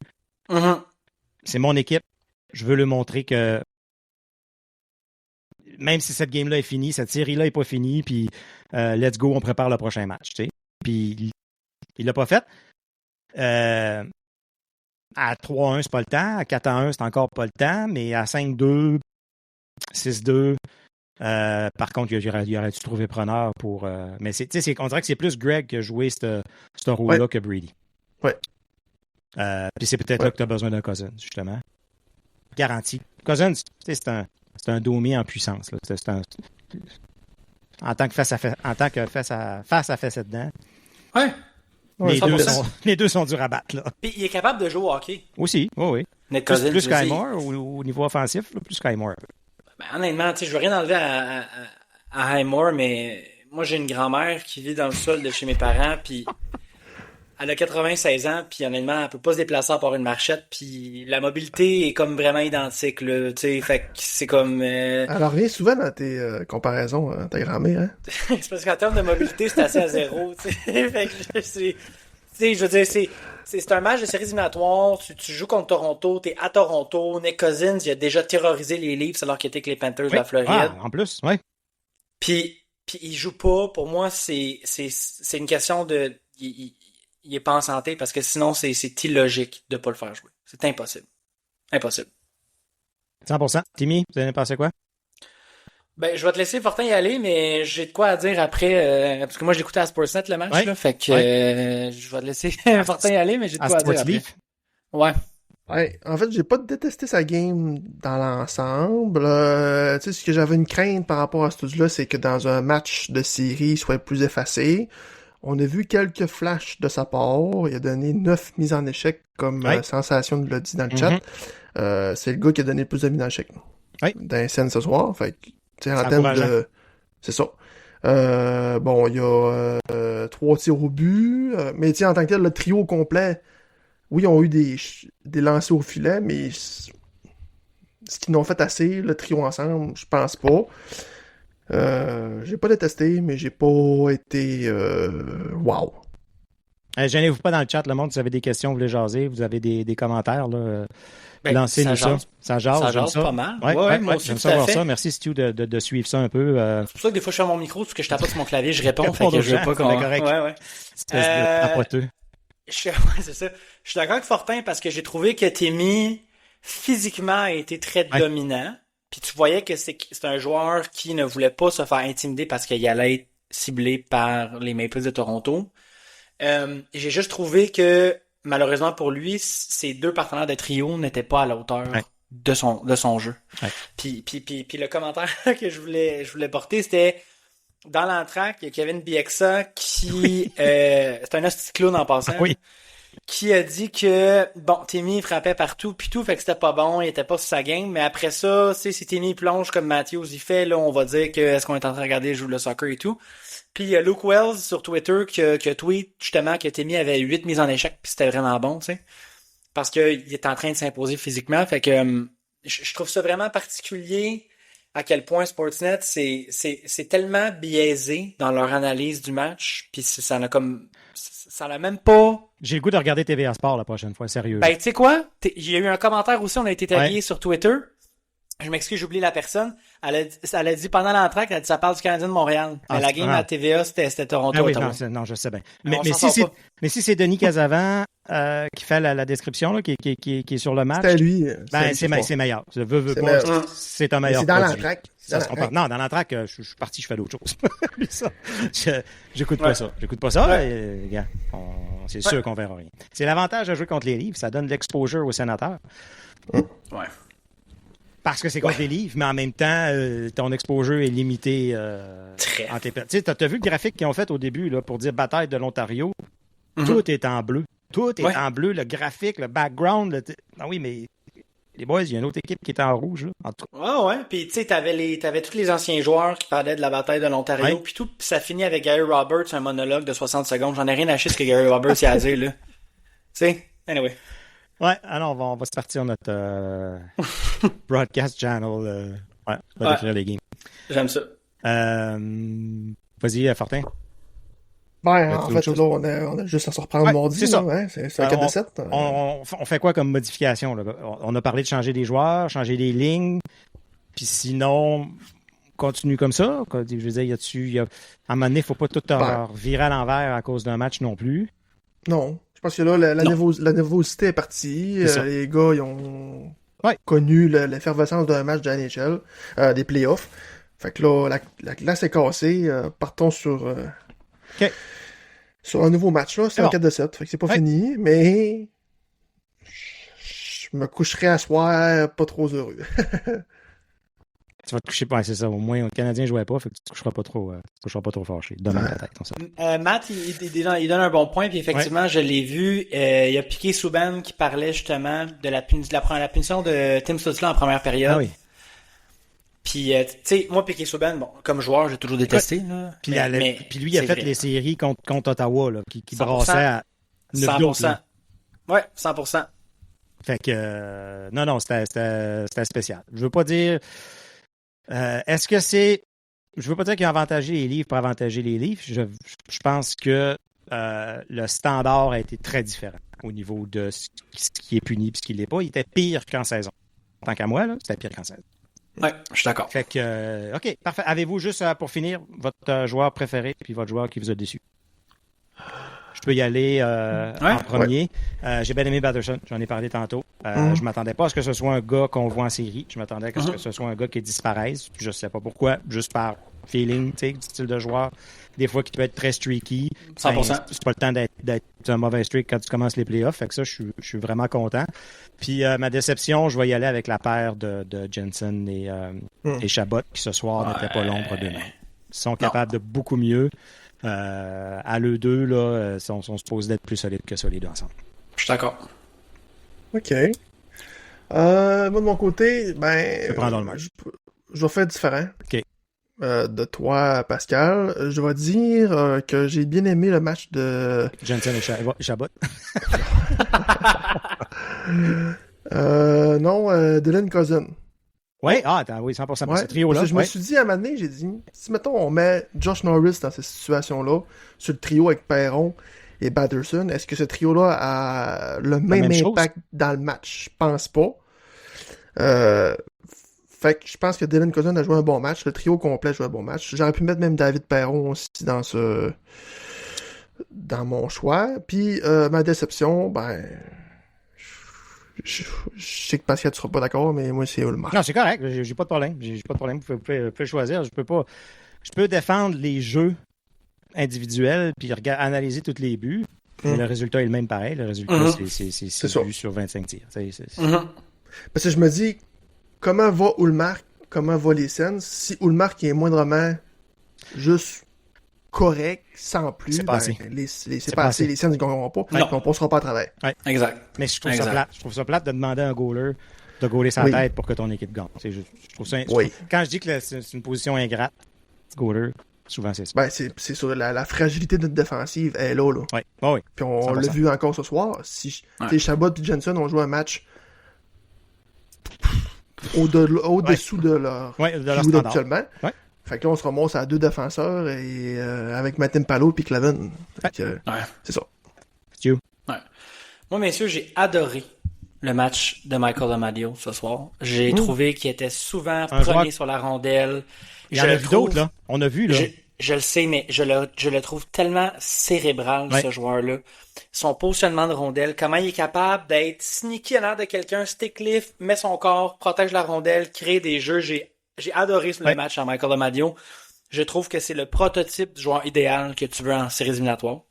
C'est mon équipe. Je veux lui montrer que même si cette game-là est finie, cette série-là est pas finie, puis let's go, on prépare le prochain match. T'sais. Puis il l'a pas fait. À 3-1, c'est pas le temps. À 4-1, c'est encore pas le temps. Mais à 5-2, 6-2, par contre, il aurait dû trouver preneur pour. Mais on dirait que c'est plus Greg qui a joué ce rôle-là que Brady.
Ouais.
Puis c'est peut-être là que tu as besoin d'un Cousins, justement. Garanti. Cousins, c'est un domier en puissance. Là. En tant que face à face dedans.
Ouais.
Les deux sont durs à battre. Là.
Puis il est capable de jouer au hockey.
Aussi, oui. Plus Sky Moore au niveau offensif, là, plus Sky Moore.
Ben, honnêtement, je veux rien enlever à Highmore, mais moi j'ai une grand-mère qui vit dans le sol de chez mes parents, puis elle a 96 ans, puis honnêtement, elle peut pas se déplacer à part une marchette, puis la mobilité est comme vraiment identique, là, tu sais, fait que c'est comme...
Elle revient souvent dans tes comparaisons, ta grand-mère, hein?
C'est parce qu'en termes de mobilité, c'est assez à zéro, tu sais, fait que je veux dire, c'est un match de séries éliminatoires, tu joues contre Toronto, t'es à Toronto, Nick Cousins, il a déjà terrorisé les Leafs alors qu'il était avec les Panthers de la Floride.
Ah, en plus, oui.
Puis il joue pas, pour moi, c'est une question de... Il est pas en santé parce que sinon c'est illogique de pas le faire jouer. C'est impossible. Impossible.
100%. Timmy, vous avez pensé quoi?
Ben, je vais te laisser Fortin y aller, mais j'ai de quoi à dire après, parce que moi je l'écoutais à Sportsnet le match, là, fait que je vais te laisser Fortin y aller, mais j'ai de quoi à dire après.
Ouais, en fait, j'ai pas détesté sa game dans l'ensemble. Tu sais, ce que j'avais une crainte par rapport à ce truc-là, c'est que dans un match de série, il soit plus effacé. On a vu quelques flashs de sa part. Il a donné 9 mises en échec, comme Sensation nous l'a dit dans le chat. C'est le gars qui a donné le plus de mises en échec dans les scènes ce soir. Fait que, tu sais, en termes de... C'est ça. Bon, il y a 3 tirs au but. Mais tu sais, en tant que tel, le trio complet, oui, ont eu des lancers au filet, mais ce qu'ils n'ont fait assez, le trio ensemble, je pense pas. J'ai pas détesté, mais j'ai pas été wow.
Gênez-vous pas dans le chat, le monde, si vous avez des questions, vous voulez jaser, vous avez des commentaires, là, lancez-nous ça. Ça jase
pas mal.
Ouais,
moi aussi,
j'aime ça voir ça. Merci, Stu, de suivre ça un peu.
C'est pour ça que des fois, je fais mon micro, parce que je tape pas sur mon clavier, je réponds, fait que je veux pas qu'on...
correct.
Ouais.
Espèce de tapoteux.
C'est ça. Je suis d'accord avec Fortin, parce que j'ai trouvé que Timmy, physiquement, a été très dominant. Puis tu voyais que c'est un joueur qui ne voulait pas se faire intimider parce qu'il allait être ciblé par les Maple Leafs de Toronto. J'ai juste trouvé que malheureusement pour lui, ses deux partenaires de trio n'étaient pas à la hauteur de son jeu. Ouais. Puis le commentaire que je voulais porter, c'était dans l'entraque, il y a Kevin Bieksa qui c'est un hostie clown en passant. Oui. Qui a dit que Timmy frappait partout puis tout, fait que c'était pas bon, il était pas sur sa game, mais après ça, si Timmy plonge comme Matthews il fait, là on va dire que est-ce qu'on est en train de regarder jouer le soccer et tout. Puis il y a Luke Wells sur Twitter qui a tweet justement que Timmy avait 8 mises en échec puis c'était vraiment bon, tu sais. Parce qu'il est en train de s'imposer physiquement, fait que je trouve ça vraiment particulier à quel point Sportsnet c'est tellement biaisé dans leur analyse du match, puis ça n'a même pas...
J'ai le goût de regarder TVA Sport la prochaine fois, sérieux.
Ben, tu sais quoi? Il y a eu un commentaire aussi, on a été tagué sur Twitter. Je m'excuse, j'oublie la personne. Elle a dit pendant l'entraque, elle a dit ça parle du Canadien de Montréal. Mais la game à TVA, c'était Toronto.
Ah oui, non, je sais bien. Mais si c'est Denis Casavant qui fait la description, là, qui est sur le match.
C'est lui.
C'est meilleur. C'est un meilleur.
C'est dans l'entraque.
Non, dans l'entraque, je suis parti, je fais d'autres choses. J'écoute pas ça. J'écoute pas ça. C'est sûr qu'on verra rien. C'est l'avantage de jouer contre les livres. Ça donne de l'exposure aux sénateurs.
Ouais.
Parce que c'est contre les livres, mais en même temps, ton exposure est limité.
Très.
Tu sais, t'as vu le graphique qu'ils ont fait au début là, pour dire bataille de l'Ontario? Mm-hmm. Tout est en bleu. Tout est en bleu. Le graphique, le background. Ah oui, mais les boys, il y a une autre équipe qui est en rouge. Là, en tout cas.
Ouais. Puis tu sais, t'avais tous les anciens joueurs qui parlaient de la bataille de l'Ontario. Puis tout, puis ça finit avec Gary Roberts, un monologue de 60 secondes. J'en ai rien à chier ce que Gary Roberts y a à dire, là. Tu sais, anyway.
Ouais, alors on va se partir notre broadcast channel. On va décrire les games.
J'aime ça.
Vas-y, Fortin.
Ben, en fait, là, on a juste à se reprendre mardi.
C'est ça.
C'est un 4 de 7.
On fait quoi comme modification? Là? On a parlé de changer des joueurs, changer des lignes. Puis sinon, continue comme ça. Je veux dire, à un moment donné, il ne faut pas tout virer à l'envers à cause d'un match non plus.
Non. Je pense que là, la nervosité est partie. Les gars, ils ont connu l'effervescence d'un match de la NHL, des playoffs. Fait que là, la glace est cassée. Partons sur un nouveau match. Là. C'est un 4 de 7. Fait que c'est pas fini, mais je me coucherai à soir pas trop heureux.
Tu vas te coucher pas, c'est ça. Au moins, le Canadien ne jouait pas, fait que tu te coucheras pas trop fâché. Demain, peut-être.
Matt, il donne un bon point, puis effectivement, je l'ai vu. Il y a Piqué Souban qui parlait justement de la punition de Tim Stützle en première période. Ah oui. Puis, tu sais, moi, Piqué Souban, bon, comme joueur, j'ai toujours détesté. Là,
puis lui, il a fait les séries contre Ottawa, là, qui brassait à
9-12. Ouais, 100%.
Fait que, non, c'était spécial. Je veux pas dire... est-ce que c'est... Je veux pas dire qu'ils ont avantagé les livres pour avantager les livres. Je pense que le standard a été très différent au niveau de ce qui est puni et ce qui l'est pas. Il était pire qu'en saison. Tant qu'à moi, là, c'était pire qu'en saison.
Oui, je suis d'accord.
Fait que, OK, parfait. Avez-vous juste, pour finir, votre joueur préféré puis votre joueur qui vous a déçu? Je peux y aller en premier. J'ai bien aimé Batherson, j'en ai parlé tantôt. Je m'attendais pas à ce que ce soit un gars qu'on voit en série. Je m'attendais à ce que ce soit un gars qui disparaisse. Je sais pas pourquoi, juste par feeling, tu sais, du style de joueur. Des fois, qui peut être très streaky.
100%.
C'est pas le temps d'être un mauvais streak quand tu commences les playoffs. Fait que ça, je suis vraiment content. Puis ma déception, je vais y aller avec la paire de Jensen et Chabot, qui ce soir n'était pas l'ombre d'eux-mêmes. Ils sont capables de beaucoup mieux. À l'eux deux, là, sont supposés d'être plus solides que solides ensemble.
Je suis d'accord.
OK. Moi, de mon côté, je vais faire différent.
OK.
De toi, Pascal. Je vais dire que j'ai bien aimé le match de...
Jensen et Chabot.
Non, Dylan Cousin.
Oui, 100%. Ce trio-là.
Je me suis dit à un moment donné, j'ai dit, si mettons on met Josh Norris dans cette situation-là, sur le trio avec Perron et Batherson, est-ce que ce trio-là a le même impact dans le match? Je pense pas. Fait que je pense que Dylan Cousin a joué un bon match. Le trio complet a joué un bon match. J'aurais pu mettre même David Perron aussi dans mon choix. Puis ma déception, je sais que Pascal, tu seras pas d'accord, mais moi, c'est Ullmark.
Non, c'est correct. J'ai pas de problème. Vous pouvez choisir. Je peux défendre les jeux individuels puis analyser tous les buts. Mais le résultat est le même pareil. Le résultat, c'est 6 buts sur 25 tirs.
Parce que je me dis, comment va Ullmark, comment va les Sens? Si Ullmark est moindrement juste correct, sans plus,
c'est pas assez.
C'est pas assez. Les Sens ne gagneront pas. On ne passera pas à travers.
Ouais.
Exact.
Mais je trouve ça plate. Je trouve ça plate de demander à un goaler de goaler sa tête pour que ton équipe gagne. Je trouve ça, quand je dis que c'est une position ingrate, goaler, souvent c'est ça.
Ben, c'est sur la fragilité de notre défensive, elle est là.
Oui. Oh, oui.
Puis on l'a vu encore ce soir. Si Chabot et Jensen ont joué un match au-dessous de leur
standard
actuellement. Ouais. Fait que là, on se remonte à 2 défenseurs et avec Matin Palo et Clavin. C'est ça.
Ouais. Moi, messieurs, j'ai adoré le match de Michael Amadio ce soir. J'ai trouvé qu'il était souvent premier sur la rondelle.
Il y en a vu d'autres, là. On a vu, là.
Je le sais, mais je le trouve tellement cérébral, ce joueur-là. Son positionnement de rondelle, comment il est capable d'être sneaky en l'air de quelqu'un, stick lift, met son corps, protège la rondelle, crée des jeux. J'ai adoré le match à Michael Amadio. Je trouve que c'est le prototype du joueur idéal que tu veux en séries éliminatoires.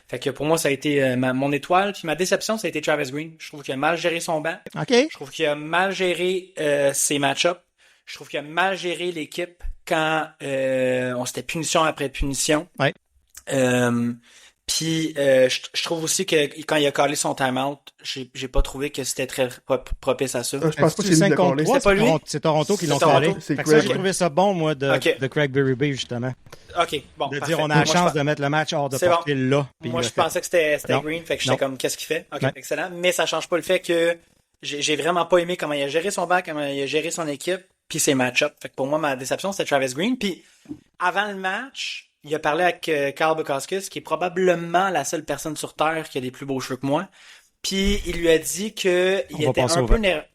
Fait que pour moi, ça a été mon étoile. Puis ma déception, ça a été Travis Green. Je trouve qu'il a mal géré son banc.
Okay.
Je trouve qu'il a mal géré ses match-ups. Je trouve qu'il a mal géré l'équipe quand on s'était punition après punition.
Ouais.
Puis je trouve aussi que quand il a collé son time-out, j'ai pas trouvé que c'était très propice à ça.
Je pense pas que c'est lui qui l'a collé.
C'est pas lui?
C'est Toronto qui l'ont collé.
C'est
Craig. J'ai trouvé ça bon, moi, de Craig Berube, justement.
OK, bon,
de dire, on a la chance de mettre le match hors de portée là.
Moi, je pensais que c'était Green, fait que j'étais comme, qu'est-ce qu'il fait? OK, excellent. Mais ça change pas le fait que j'ai vraiment pas aimé comment il a géré son banc, comment il a géré son équipe, puis ses match-ups. Fait que pour moi, ma déception, c'était Travis Green. Puis avant le match, il a parlé avec Carl Bukauskas, qui est probablement la seule personne sur Terre qui a des plus beaux cheveux que moi. Puis il lui a dit que il était un peu nerveux.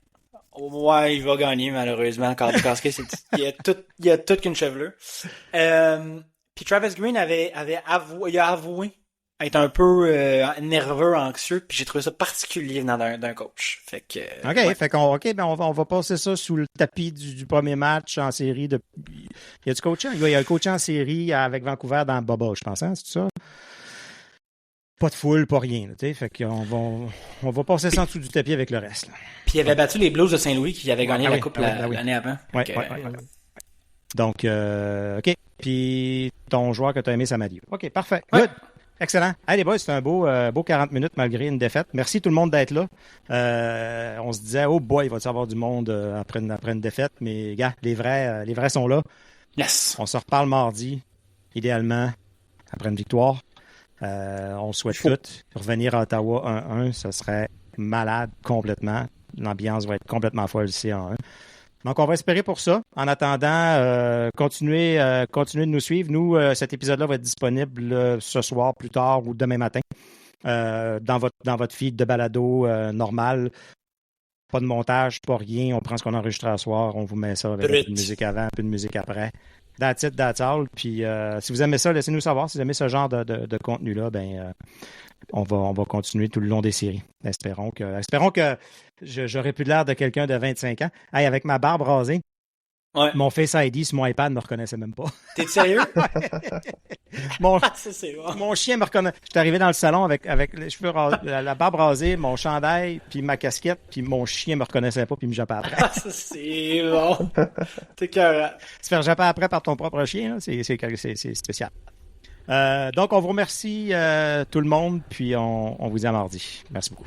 Ouais, il va gagner, malheureusement. Carl Bukauskas, il a toute qu'une chevelure. Puis Travis Green il a avoué être un peu nerveux, anxieux, puis j'ai trouvé ça particulier d'un coach. Fait que
fait qu'on on va passer ça sous le tapis du premier match en série de. Il y a du coaching, il y a un coach en série avec Vancouver dans Boba, je pense, hein, c'est ça? Pas de foule, pas rien, tu sais, fait qu'on va passer ça en dessous du tapis avec le reste. Là.
Puis il avait battu les Blues de Saint-Louis qui avaient gagné la coupe l'année avant.
Ouais. Donc OK. Puis ton joueur que tu as aimé, Samadio. OK, parfait.
Ouais.
Good. Excellent. Hey les boys, c'était un beau 40 minutes malgré une défaite. Merci tout le monde d'être là. On se disait, oh boy, il va y avoir du monde après une défaite, mais gars, les vrais sont là.
Yes.
On se reparle mardi, idéalement, après une victoire. On souhaite toutes revenir à Ottawa 1-1, ce serait malade complètement. L'ambiance va être complètement folle ici en 1. Donc, on va espérer pour ça. En attendant, continuez de nous suivre. Nous, cet épisode-là va être disponible ce soir, plus tard ou demain matin dans votre feed de balado normal. Pas de montage, pas rien. On prend ce qu'on a enregistré à soir. On vous met ça avec un peu de musique avant, un peu de musique après. That's it, that's all. Puis, si vous aimez ça, laissez-nous savoir. Si vous aimez ce genre de contenu-là, on va continuer tout le long des séries. Espérons que j'aurai plus l'air de quelqu'un de 25 ans. Hey, avec ma barbe rasée, mon Face ID sur mon iPad ne me reconnaissait même pas.
T'es sérieux?
Mon chien me reconnaît. J'étais arrivé dans le salon avec les cheveux rasés, la barbe rasée, mon chandail, puis ma casquette, puis mon chien me reconnaissait pas, puis me jappait après.
Ça, c'est bon. T'es cœur.
Se faire japper après par ton propre chien, là, c'est spécial. Donc, on vous remercie tout le monde, puis on vous dit à mardi. Merci beaucoup.